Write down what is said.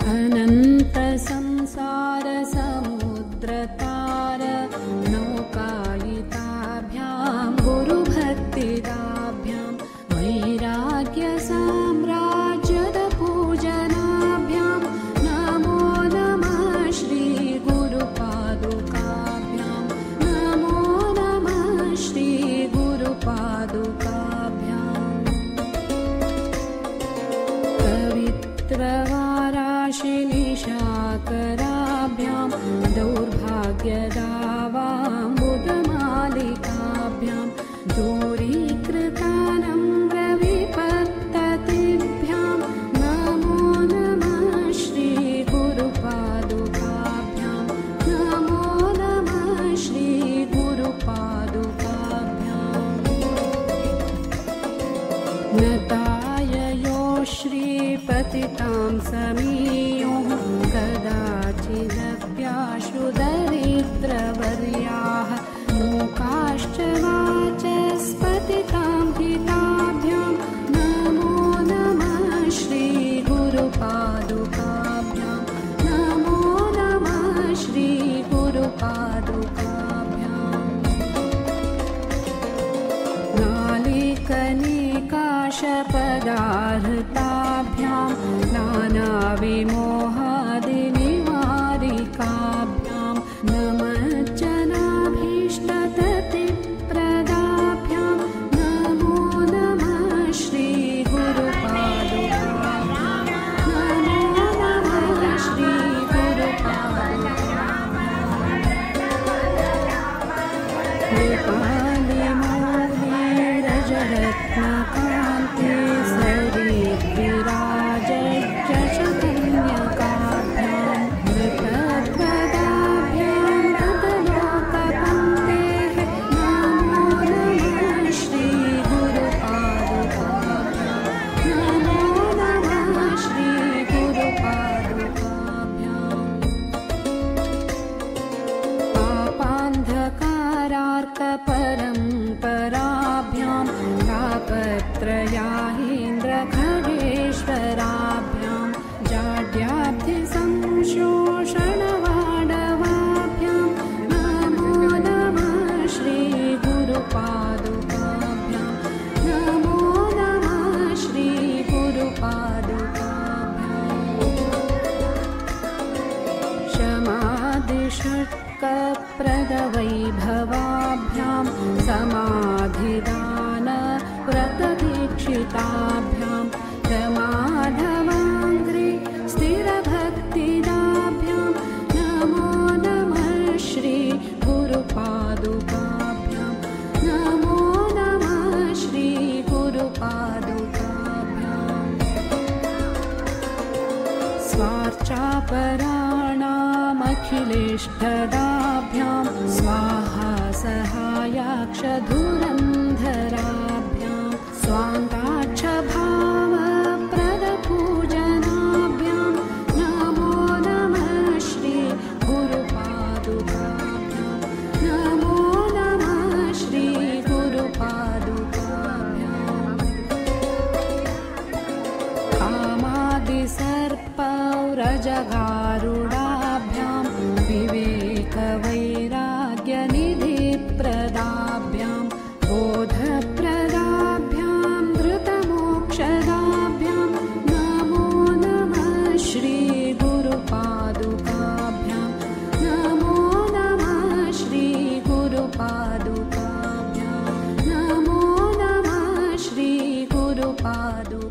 अनंत संसार समुद्रतार नौकायिताभ्यां गुरुभक्तिदाभ्यां वैराग्य साम्राज्यद पूजनाभ्यां नमो नमः श्री गुरुपादुकाभ्यां नमो नमः श्री गुरुपादुकाभ्यां पवित्रवाराशिनिशाकराभ्यां दौर्भाग्यदावाम्बुदमालिकाभ्यां दूरीकृतानम्रविपत्ततिभ्यां नमो नमः श्री गुरुपादुकाभ्यां नमो नमः श्री गुरुपादुकाभ्यां नताययो श्रीपतितां समीयुः कदाचिदप्याशु दरिद्रवर्याः मूकाश्च वाचस्पतितां हिताभ्यां नमो नमः श्री गुरुपादुकाभ्यां नमो नमः श्री गुरुपादुकाभ्यां नालिकनिकाशपदाहृताभ्यां नानाविमोहादिनिवारिकाभ्यां नमज्जनाभीष्टततिप्रदाभ्यां नमो नमः श्री गुरुपादुकाभ्यां नमो नमः श्री गुरुपादुकाभ्यां सरीद्विराजज्जशकन्यकाभ्यां नृपद्वदाभ्यां रतलोकपङ्क्तेः नमो नमः श्री गुरुपादुकाभ्यां नमो नमः श्री गुरुपादुकाभ्यां पापान्धकारार्कपरम्पराभ्यां तापत्रयाहीन्द्रखगेश्वराभ्यां जाड्याब्धिसंशोषणवाडवाभ्यां नमो नमः श्री गुरुपादुकाभ्यां नमो नमः श्री गुरुपादुकाभ्यां शमादिषट्कप्रदवैभवाभ्यां समाधिदानव्रतदीक्षिताभ्यां रमाधवाङ्घ्रि स्थिरभक्तिदाभ्यां नमो नमः श्री गुरुपादुकाभ्यां नमो नमः श्री गुरुपादुकाभ्यां स्वार्चापराणामखिलेष्टदाभ्यां स्वाहा सहायाक्षधुरन्धराभ्यां स्वाङ्गाक्षभावप्रदपूजनाभ्यां नमो नमः श्री गुरुपादुकाभ्यां नमो नमः श्री गुरुपादुकाभ्यां कामादिसर्पौरजगारुडाभ्यां विवेकवैराग्यनिधिप्रदाभ्यां बोधप्रदाभ्यां धृतमोक्षदाभ्यां नमो नमः श्री गुरुपादुकाभ्यां नमो नमः श्री गुरुपादुकाभ्यां नमो नमः श्री गुरुपादुकाभ्यां